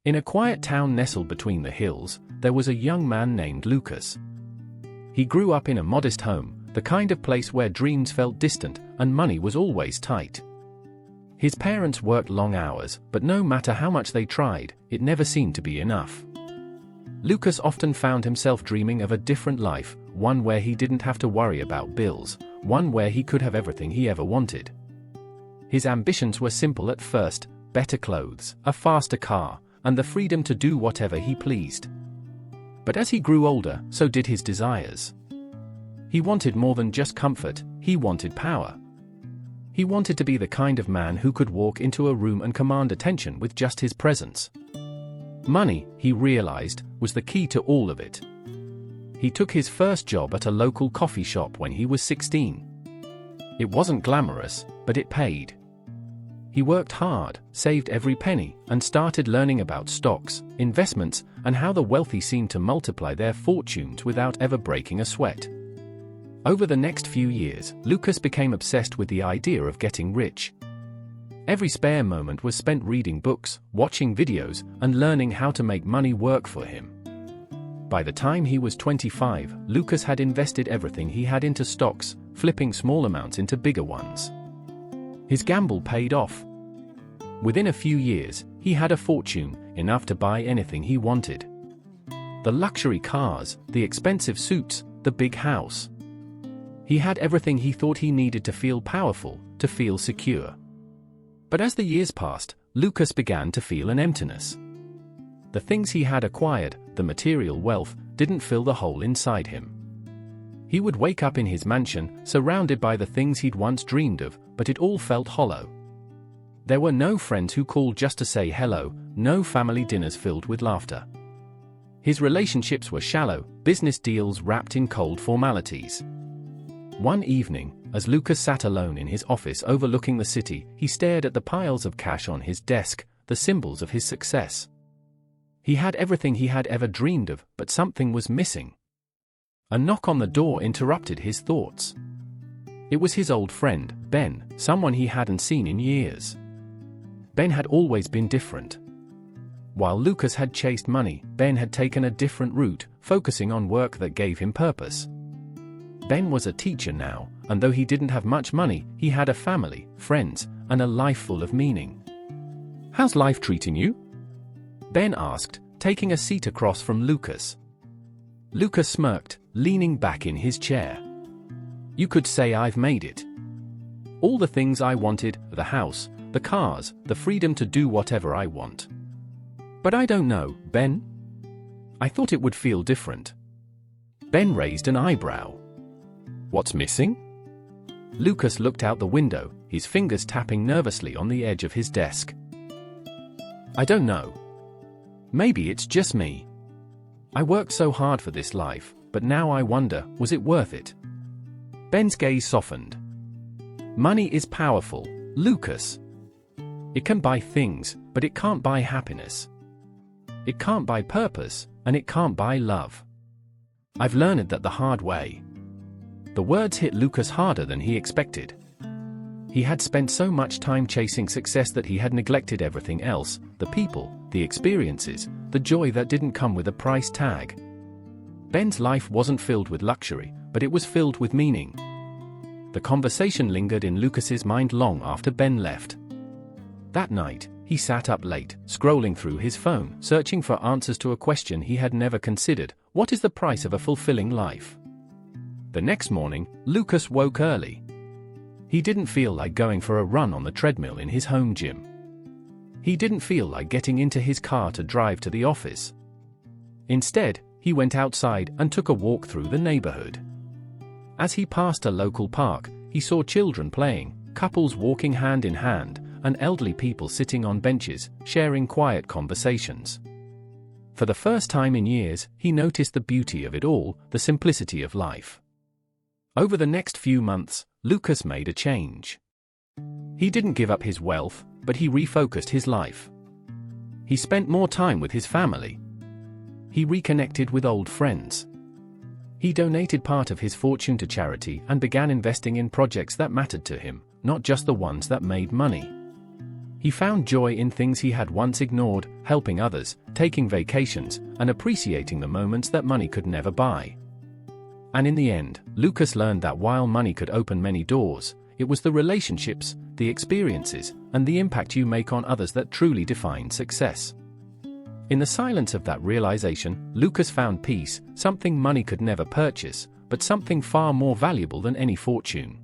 In a quiet town nestled between the hills, there was a young man named Lucas. He grew up in a modest home, the kind of place where dreams felt distant and money was always tight. His parents worked long hours, but no matter how much they tried, it never seemed to be enough. Lucas often found himself dreaming of a different life, one where he didn't have to worry about bills, one where he could have everything he ever wanted. His ambitions were simple at first: better clothes, a faster car, and the freedom to do whatever he pleased. But as he grew older, so did his desires. He wanted more than just comfort, he wanted power. He wanted to be the kind of man who could walk into a room and command attention with just his presence. Money, he realized, was the key to all of it. He took his first job at a local coffee shop when he was 16. It wasn't glamorous, but it paid. He worked hard, saved every penny, and started learning about stocks, investments, and how the wealthy seemed to multiply their fortunes without ever breaking a sweat. Over the next few years, Lucas became obsessed with the idea of getting rich. Every spare moment was spent reading books, watching videos, and learning how to make money work for him. By the time he was 25, Lucas had invested everything he had into stocks, flipping small amounts into bigger ones. His gamble paid off. Within a few years, he had a fortune, enough to buy anything he wanted. The luxury cars, the expensive suits, the big house. He had everything he thought he needed to feel powerful, to feel secure. But as the years passed, Lucas began to feel an emptiness. The things he had acquired, the material wealth, didn't fill the hole inside him. He would wake up in his mansion, surrounded by the things he'd once dreamed of, but it all felt hollow. There were no friends who called just to say hello, no family dinners filled with laughter. His relationships were shallow, business deals wrapped in cold formalities. One evening, as Lucas sat alone in his office overlooking the city, he stared at the piles of cash on his desk, the symbols of his success. He had everything he had ever dreamed of, but something was missing. A knock on the door interrupted his thoughts. It was his old friend, Ben, someone he hadn't seen in years. Ben had always been different. While Lucas had chased money, Ben had taken a different route, focusing on work that gave him purpose. Ben was a teacher now, and though he didn't have much money, he had a family, friends, and a life full of meaning. "How's life treating you?" Ben asked, taking a seat across from Lucas. Lucas smirked, leaning back in his chair. "You could say I've made it. All the things I wanted, the house, the cars, the freedom to do whatever I want. But I don't know, Ben. I thought it would feel different." Ben raised an eyebrow. "What's missing?" Lucas looked out the window, his fingers tapping nervously on the edge of his desk. "I don't know. Maybe it's just me. I worked so hard for this life, but now I wonder, was it worth it?" Ben's gaze softened. "Money is powerful, Lucas. It can buy things, but it can't buy happiness. It can't buy purpose, and it can't buy love. I've learned that the hard way." The words hit Lucas harder than he expected. He had spent so much time chasing success that he had neglected everything else: the people, the experiences, the joy that didn't come with a price tag. Ben's life wasn't filled with luxury, but it was filled with meaning. The conversation lingered in Lucas's mind long after Ben left. That night, he sat up late, scrolling through his phone, searching for answers to a question he had never considered: what is the price of a fulfilling life? The next morning, Lucas woke early. He didn't feel like going for a run on the treadmill in his home gym. He didn't feel like getting into his car to drive to the office. Instead, he went outside and took a walk through the neighborhood. As he passed a local park, he saw children playing, couples walking hand in hand, and elderly people sitting on benches, sharing quiet conversations. For the first time in years, he noticed the beauty of it all, the simplicity of life. Over the next few months, Lucas made a change. He didn't give up his wealth, but he refocused his life. He spent more time with his family. He reconnected with old friends. He donated part of his fortune to charity and began investing in projects that mattered to him, not just the ones that made money. He found joy in things he had once ignored, helping others, taking vacations, and appreciating the moments that money could never buy. And in the end, Lucas learned that while money could open many doors, it was the relationships, the experiences, and the impact you make on others that truly define success. In the silence of that realization, Lucas found peace, something money could never purchase, but something far more valuable than any fortune.